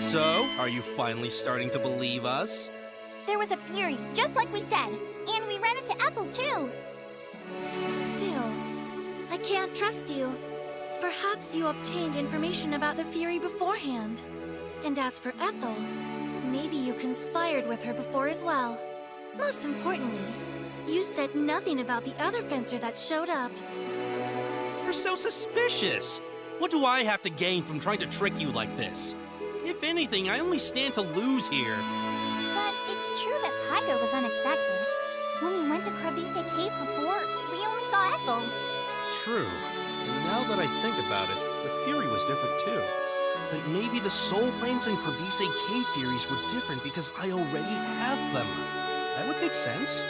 So, are you finally starting to believe us? There was a Fury, just like we said. And we ran into Ethel, too. Still, I can't trust you. Perhaps you obtained information about the Fury beforehand. And as for Ethel, maybe you conspired with her before as well. Most importantly, you said nothing about the other fencer that showed up. You're so suspicious! What do I have to gain from trying to trick you like this? If anything, I only stand to lose here. But it's true that Pygo was unexpected. When we went to Crevice Cave before, we only saw Ethel. True. And now that I think about it, the Fury was different too. But maybe the Soul Planes and Crevice Cave Furies were different because I already have them. That would make sense.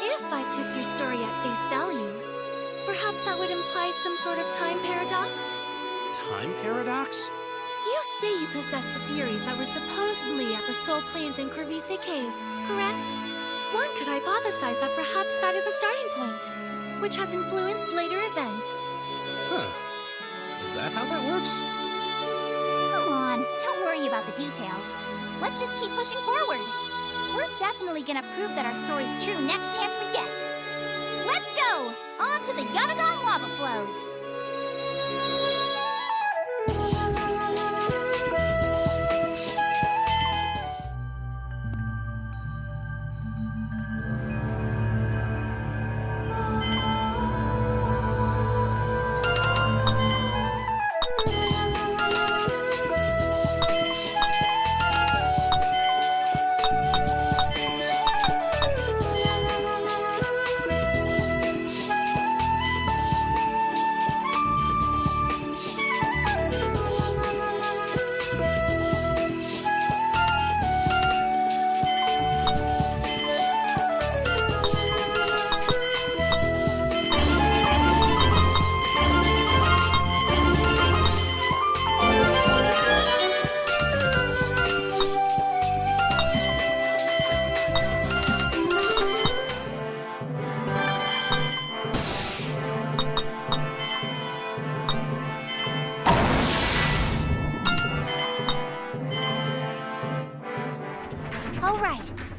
If I took your story at face value, perhaps that would imply some sort of time paradox? Time paradox? You say you possess the Furies that were supposedly at the Soul Plains in Crevice Cave, correct? One could hypothesize that perhaps that is a starting point, which has influenced later events. Huh. Is that how that works? Come on, don't worry about the details. Let's just keep pushing forward. We're definitely gonna prove that our story's true next chance we get. Let's go! On to the Yonagon lava flows!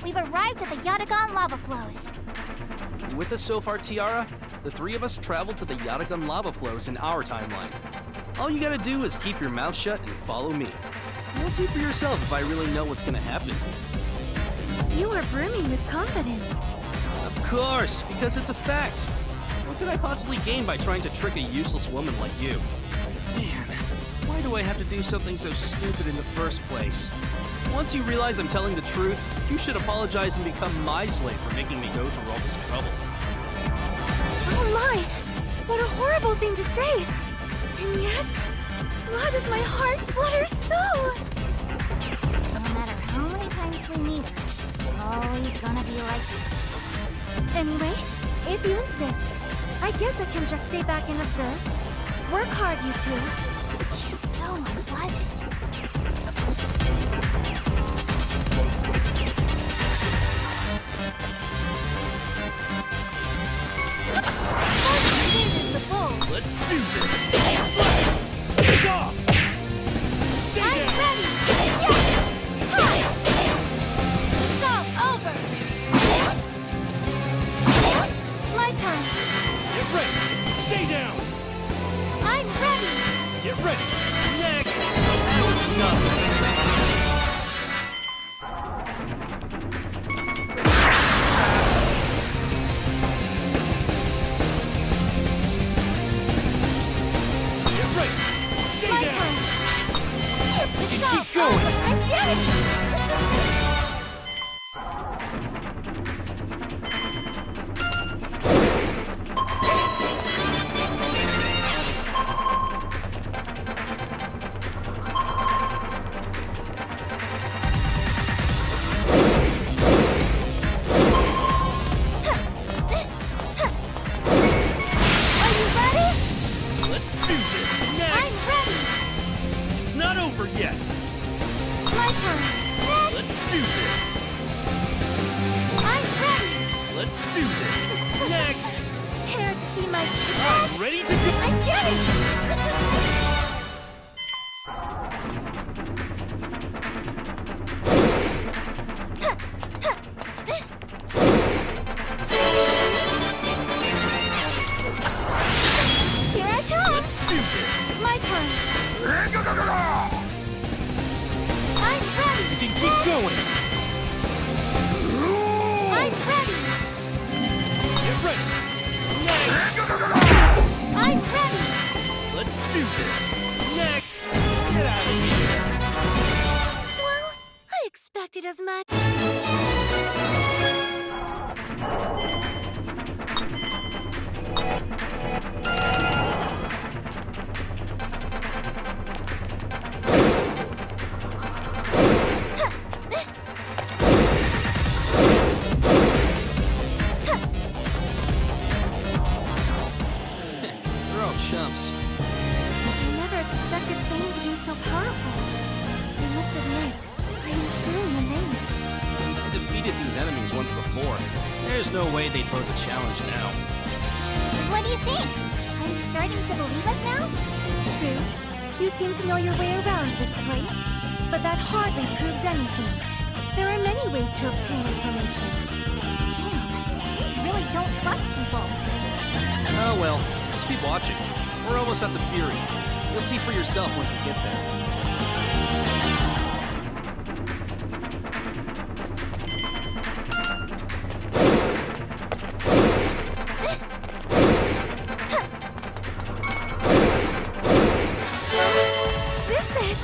We've arrived at the Yonagon lava flows. You with us so far, Tiara? The three of us traveled to the Yonagon lava flows in our timeline. All you gotta do is keep your mouth shut and follow me. You'll see for yourself if I really know what's gonna happen. You are brimming with confidence. Of course, because it's a fact. What could I possibly gain by trying to trick a useless woman like you? Man, why do I have to do something so stupid in the first place? Once you realize I'm telling the truth, you should apologize and become my slave for making me go through all this trouble. Oh my! What a horrible thing to say! And yet, why does my heart flutter so? No matter how many times we meet her, it's always gonna be like this. Anyway, if you insist, I guess I can just stay back and observe. Work hard, you two. She's so unpleasant. Let's do this! Take off! Stay I'm down! ready! Yes! Ha! It's all over! What? My turn! Get ready! Stay down! I'm ready! Get ready! Next! That was nothing! Keep going! I did it! Are you ready? Let's do this! Next! I'm ready! It's not over yet! My turn! Let's do this! I'm ready! Let's do this! Next! Care to see my... I'm ready to go! I did it! going! I'm ready! Get ready! Next! I'm ready! Let's do this! Next! Get out of here! Well, I expected as much. We're all chumps. I never expected Bane to be so powerful. I must admit, I am truly amazed. I defeated these enemies once before. There's no way they'd pose a challenge now. What do you think? Are you starting to believe us now? True, you seem to know your way around this place, but that hardly proves anything. There are many ways to obtain information. Damn, you really don't trust people. Oh well, just keep watching. We're almost at the Fury. You'll see for yourself once we get there. This is...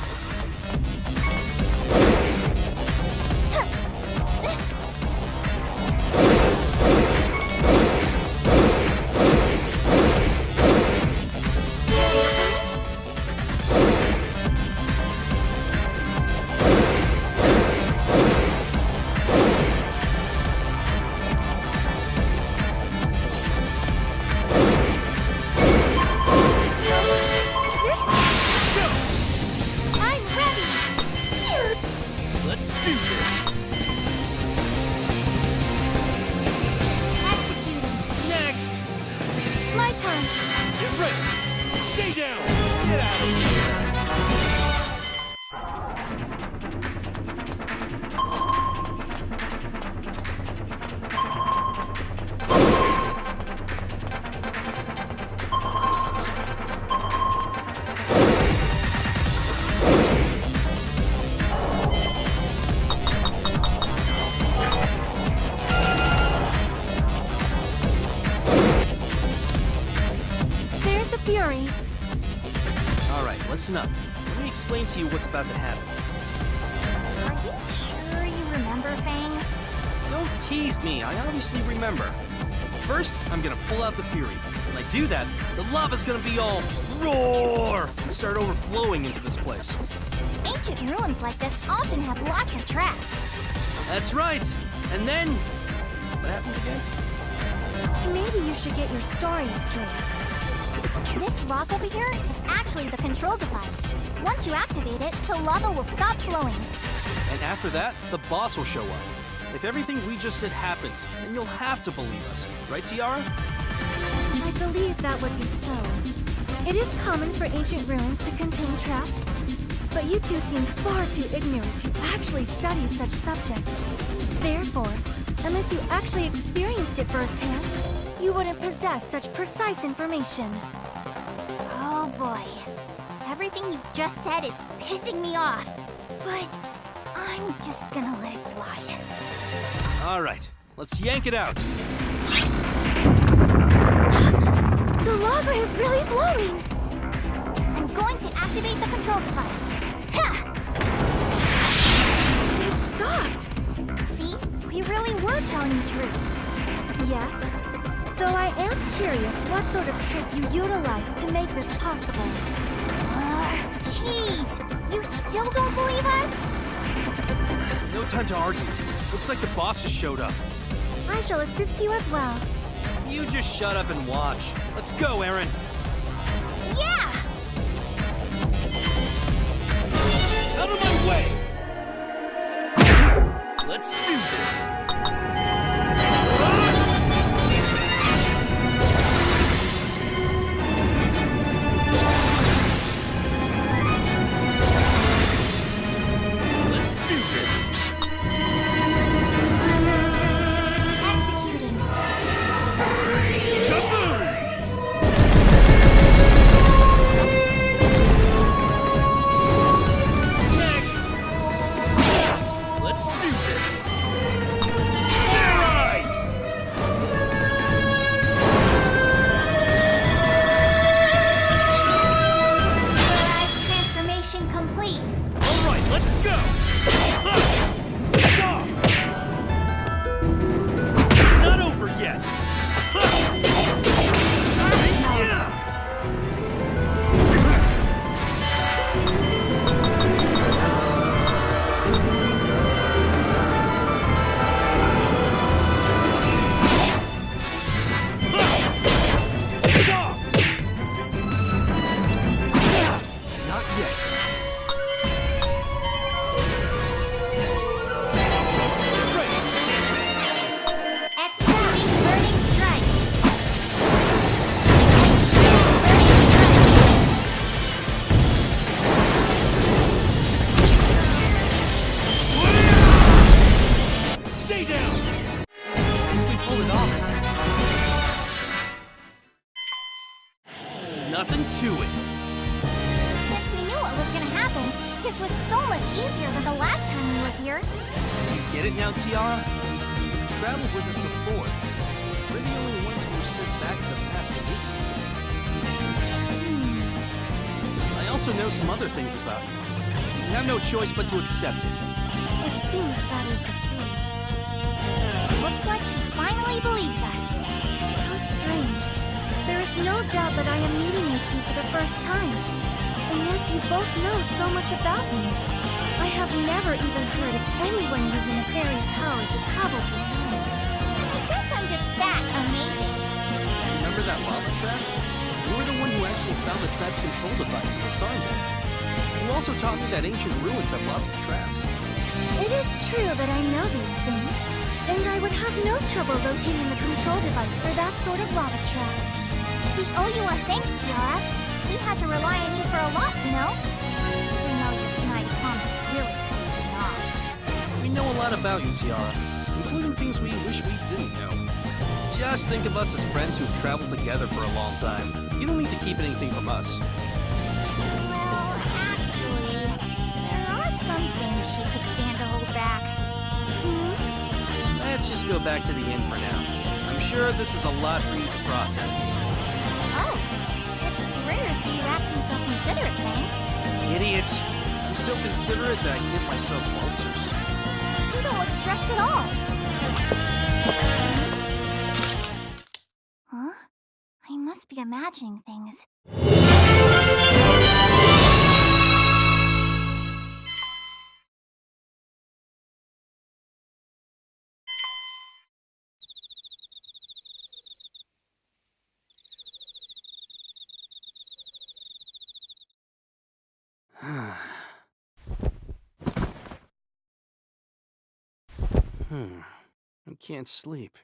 I'm ready! Let's do this! Executing. Next! My turn! Get ready! Stay down! Get out of here! There's the Fury. Alright, listen up. Let me explain to you what's about to happen. Are you sure you remember, Fang? Don't tease me, I obviously remember. First, I'm gonna pull out the Fury. When I do that, the lava's gonna be all roar and start overflowing into this place. Ancient ruins like this often have lots of traps. That's right! And then... what happens again? Maybe you should get your story straight. This rock over here is actually the control device. Once you activate it, the lava will stop flowing. And after that, the boss will show up. If everything we just said happens, then you'll have to believe us. Right, Tiara? I believe that would be so. It is common for ancient ruins to contain traps, but you two seem far too ignorant to actually study such subjects. Therefore, unless you actually experienced it firsthand, you wouldn't possess such precise information. Oh boy. Everything you just said is pissing me off. But I'm just gonna let it slide. Alright, let's yank it out. The lava is really flowing! I'm going to activate the control device. Ha! It stopped! See? We really were telling the truth. Yes. Though I am curious what sort of trick you utilized to make this possible. Jeez! You still don't believe us? No time to argue. Looks like the boss just showed up. I shall assist you as well. You just shut up and watch. Let's go, Aaron. Yeah! Out of my way! Let's do this! Let's do this! Executing. Kaboom! Not yet. Execute burning strike. Stay down! Nicely pulled it off. Nothing to it. Since we knew what was gonna happen, this was so much easier than the last time we were here. You get it now, Tiara? You've traveled with us before. We're the only ones who were sent back to the past to meet you. I also know some other things about you. You have no choice but to accept it. It seems that is the case. Looks like she finally believes us. How strange. There is no doubt that I am meeting you two for the first time. And yet you both know so much about me. I have never even heard of anyone using a fairy's power to travel through time. I guess I'm just that amazing. Remember that lava trap? You were the one who actually found the trap's control device in the Sardin. You also taught me that ancient ruins have lots of traps. It is true that I know these things, and I would have no trouble locating the control device for that sort of lava trap. We owe you a thanks, Tiara. We had to rely on you for a lot, you know? Even though your snide comments really pissed me off. We know a lot about you, Tiara, including things we wish we didn't know. Just think of us as friends who've traveled together for a long time. You don't need to keep anything from us. Well, actually, there are some things she could stand to hold back. Let's just go back to the inn for now. I'm sure this is a lot for you to process. Oh, it's rare to see you acting so considerate, Fang. Idiot! I'm so considerate that I give myself ulcers. You don't look stressed at all. Huh? I must be imagining things. I can't sleep.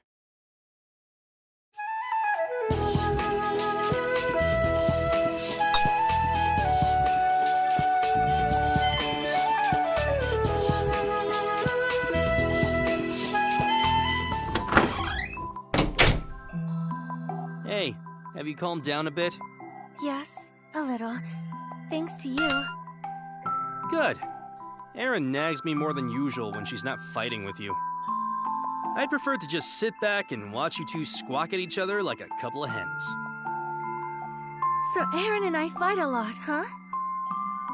Hey, have you calmed down a bit? Yes, a little. Thanks to you. Good. Erin nags me more than usual when she's not fighting with you. I'd prefer to just sit back and watch you two squawk at each other like a couple of hens. So Aaron and I fight a lot, huh?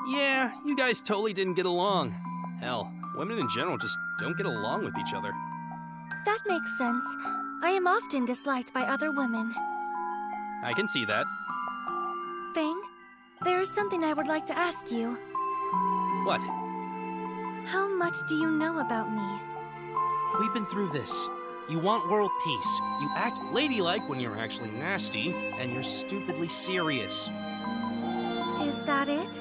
Yeah, you guys totally didn't get along. Hell, women in general just don't get along with each other. That makes sense. I am often disliked by other women. I can see that. Fang, there is something I would like to ask you. What? How much do you know about me? We've been through this. You want world peace. You act ladylike when you're actually nasty, and you're stupidly serious. Is that it?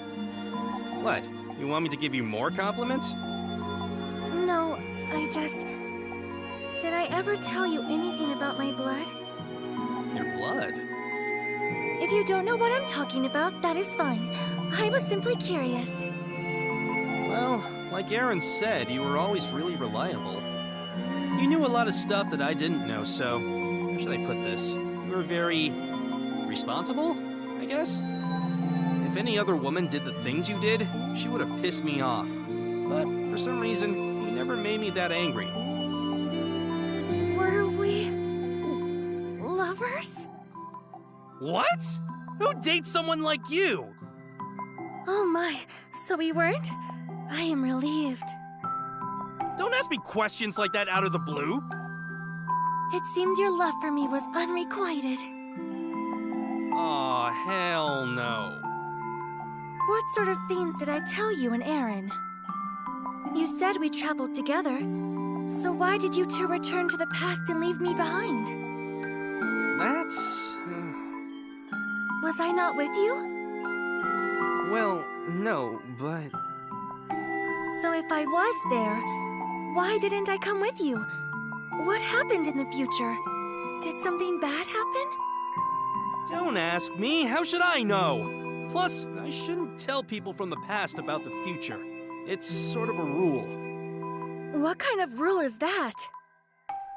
What? You want me to give you more compliments? No, I just... Did I ever tell you anything about my blood? Your blood? If you don't know what I'm talking about, that is fine. I was simply curious. Well, like Aaron said, you were always really reliable. You knew a lot of stuff that I didn't know, so... How should I put this? You were very... responsible, I guess? If any other woman did the things you did, she would have pissed me off. But for some reason, you never made me that angry. Were we... lovers? What? Who dates someone like you? Oh my, so we weren't? I am relieved. Don't ask me questions like that out of the blue. It seems your love for me was unrequited. Aw, hell no. What sort of things did I tell you and Aaron? You said we traveled together, so why did you two return to the past and leave me behind? That's... Was I not with you? Well, No, but... So if I was there, why didn't I come with you? What happened in the future? Did something bad happen? Don't ask me, how should I know? Plus, I shouldn't tell people from the past about the future. It's sort of a rule. What kind of rule is that?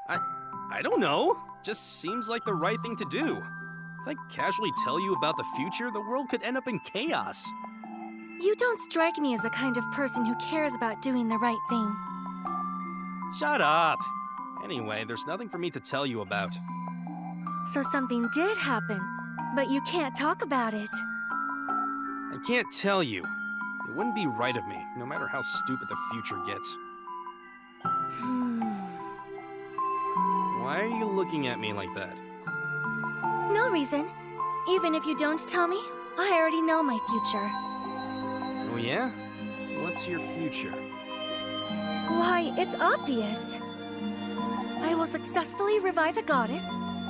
I don't know. Just seems like the right thing to do. If I casually tell you about the future, the world could end up in chaos. You don't strike me as the kind of person who cares about doing the right thing. Shut up. Anyway, there's nothing for me to tell you about. So something did happen, but you can't talk about it. I can't tell you. It wouldn't be right of me, no matter how stupid the future gets. Why are you looking at me like that? No reason. Even if you don't tell me, I already know my future. Oh yeah? What's your future? Why, it's obvious. I will successfully revive a goddess,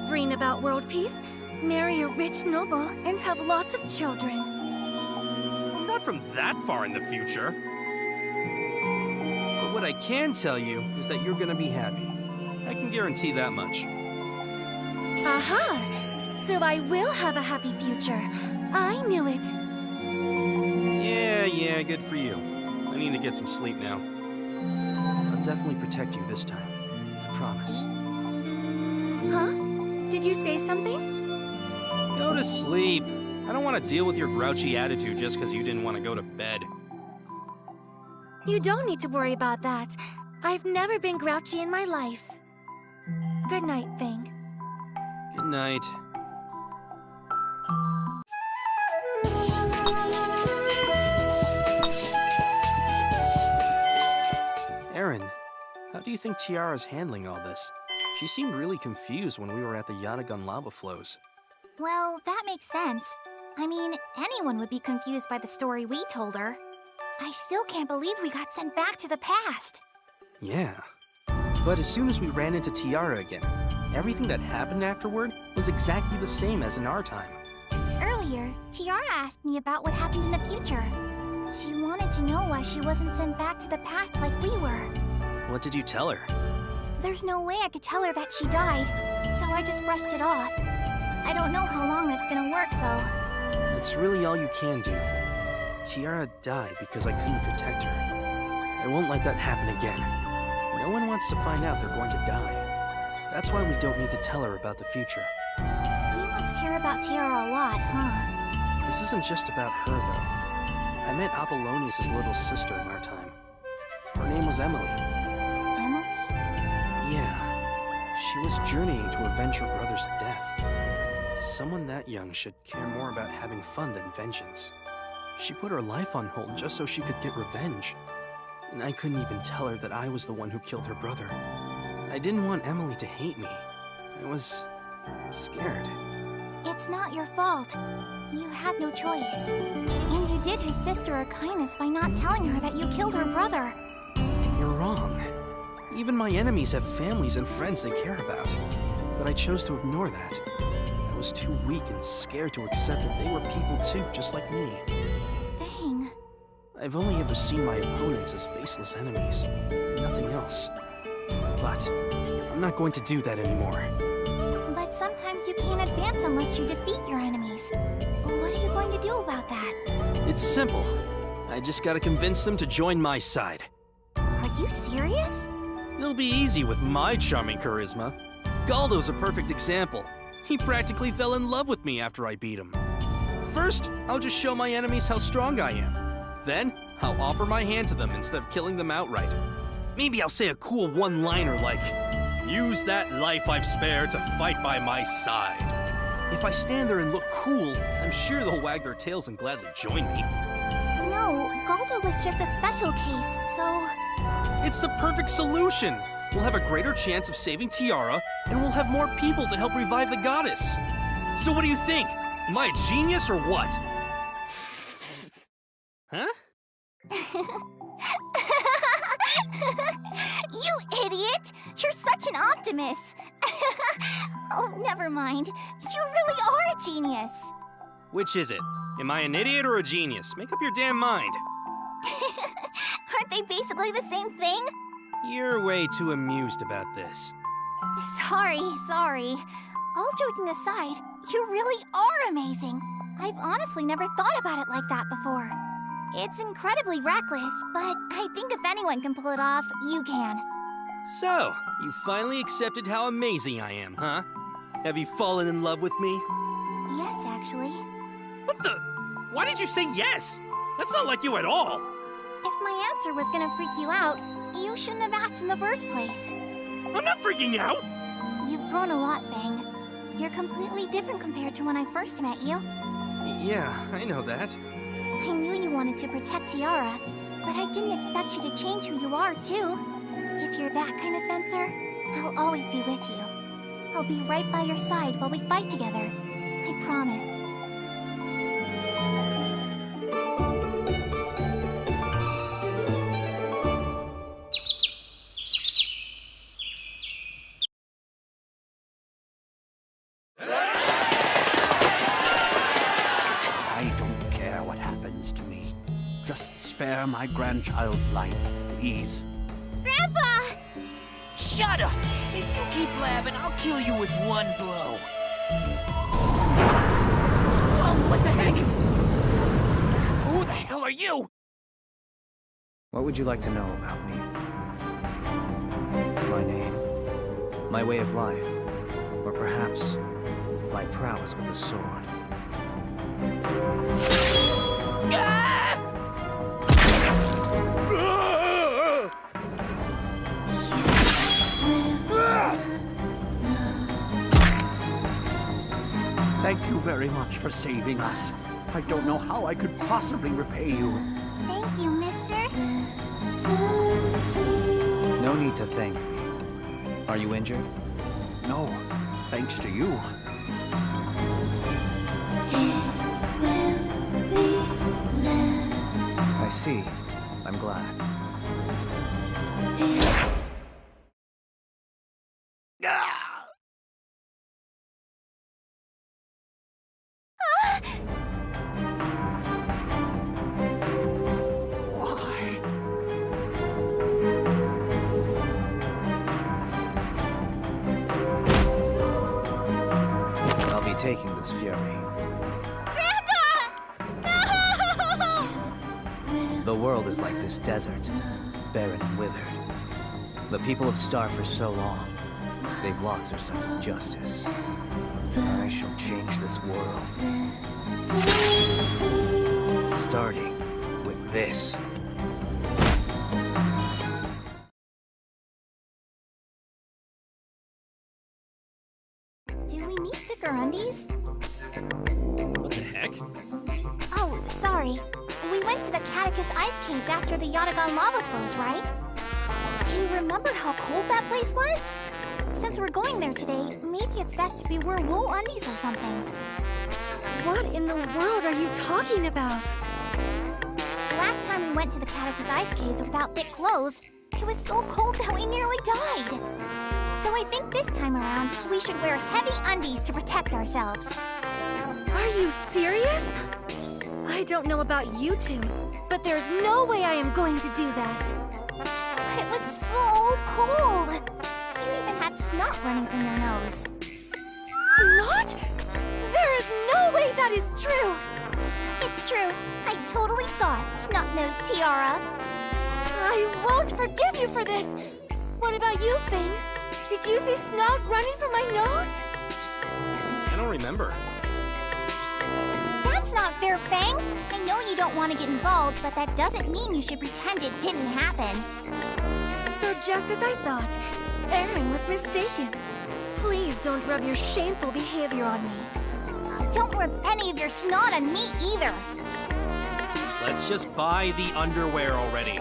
bring about world peace, marry a rich noble, and have lots of children. I'm not from that far in the future. But what I can tell you is that you're gonna be happy. I can guarantee that much. Aha! So I will have a happy future. I knew it. Yeah, good for you. I need to get some sleep now. I'll definitely protect you this time. I promise. Huh? Did you say something? Go to sleep. I don't want to deal with your grouchy attitude just because you didn't want to go to bed. You don't need to worry about that. I've never been grouchy in my life. Good night, Fang. Good night. Aaron, how do you think Tiara's handling all this? She seemed really confused when we were at the Yanagun lava flows. Well, that makes sense. I mean, anyone would be confused by the story we told her. I still can't believe we got sent back to the past. Yeah. But as soon as we ran into Tiara again, everything that happened afterward was exactly the same as in our time. Earlier, Tiara asked me about what happened in the future. She wanted to know why she wasn't sent back to the past like we were. What did you tell her? There's no way I could tell her that she died, so I just brushed it off. I don't know how long that's gonna work, though. That's really all you can do. Tiara died because I couldn't protect her. I won't let that happen again. No one wants to find out they're going to die. That's why we don't need to tell her about the future. You must care about Tiara a lot, huh? This isn't just about her, though. I met Apollonius' little sister in our time. Her name was Emily. Emily? Yeah. She was journeying to avenge her brother's death. Someone that young should care more about having fun than vengeance. She put her life on hold just so she could get revenge. And I couldn't even tell her that I was the one who killed her brother. I didn't want Emily to hate me. I was scared. It's not your fault. You had no choice. And you did his sister a kindness by not telling her that you killed her brother. You're wrong. Even my enemies have families and friends they care about. But I chose to ignore that. I was too weak and scared to accept that they were people too, just like me. Fang. I've only ever seen my opponents as faceless enemies, and nothing else. But I'm not going to do that anymore. But sometimes you can't advance unless you defeat your enemies. What are you going to do about that? It's simple. I just gotta convince them to join my side. Are you serious? It'll be easy with my charming charisma. Galdo's a perfect example. He practically fell in love with me after I beat him. First, I'll just show my enemies how strong I am. Then, I'll offer my hand to them instead of killing them outright. Maybe I'll say a cool one-liner like, "Use that life I've spared to fight by my side." If I stand there and look cool, I'm sure they'll wag their tails and gladly join me. No, Galdo was just a special case, so... It's the perfect solution! We'll have a greater chance of saving Tiara, and we'll have more people to help revive the goddess. So what do you think? Am I a genius or what? Huh? You idiot! You're such an optimist! Oh, never mind. You really are a genius! Which is it? Am I an idiot or a genius? Make up your damn mind. Aren't they basically the same thing? You're way too amused about this. Sorry. All joking aside, you really are amazing. I've honestly never thought about it like that before. It's incredibly reckless, but I think if anyone can pull it off, you can. So, you finally accepted how amazing I am, huh? Have you fallen in love with me? Yes, actually. What the? Why did you say yes? That's not like you at all. If my answer was gonna freak you out, you shouldn't have asked in the first place. I'm not freaking out. You've grown a lot, Fang. You're completely different compared to when I first met you. Yeah, I know that. I knew you wanted to protect Tiara, but I didn't expect you to change who you are, too. If you're that kind of fencer, I'll always be with you. I'll be right by your side while we fight together. I promise. I don't care what happens to me. Just spare my grandchild's life, please. Grandpa! Shut up! If you keep blabbing, I'll kill you with one blow. Whoa, what the heck? Who the hell are you? What would you like to know about me? My name, my way of life, or perhaps my prowess with a sword. Ah! Thank you very much for saving us. I don't know how I could possibly repay you. Thank you, mister. No need to thank me. Are you injured? No, thanks to you. I see. I'm glad. Ah! Why? I'll be taking this fury. The world is like this desert, barren and withered. The people have starved for so long, they've lost their sense of justice. I shall change this world. Starting with this. Do we need thicker undies? What the heck? Oh, sorry. We went to the Catechus Ice Caves after the Yatagan lava flows, right? Do you remember how cold that place was? Since we're going there today, maybe it's best if we wear wool undies or something. What in the world are you talking about? Last time we went to the Catechus Ice Caves without thick clothes, it was so cold that we nearly died. So I think this time around, we should wear heavy undies to protect ourselves. Are you serious? I don't know about you two, but there's no way I am going to do that. It was so cold. You even had snot running from your nose. Snot? There is no way that is true! It's true. I totally saw it, snot-nosed Tiara. I won't forgive you for this! What about you, Fang? Did you see snot running from my nose? I don't remember. That's not fair, Fang. I know you don't want to get involved, but that doesn't mean you should pretend it didn't happen. So just as I thought, Aaron was mistaken. Please don't rub your shameful behavior on me. Don't rub any of your snot on me either. Let's just buy the underwear already.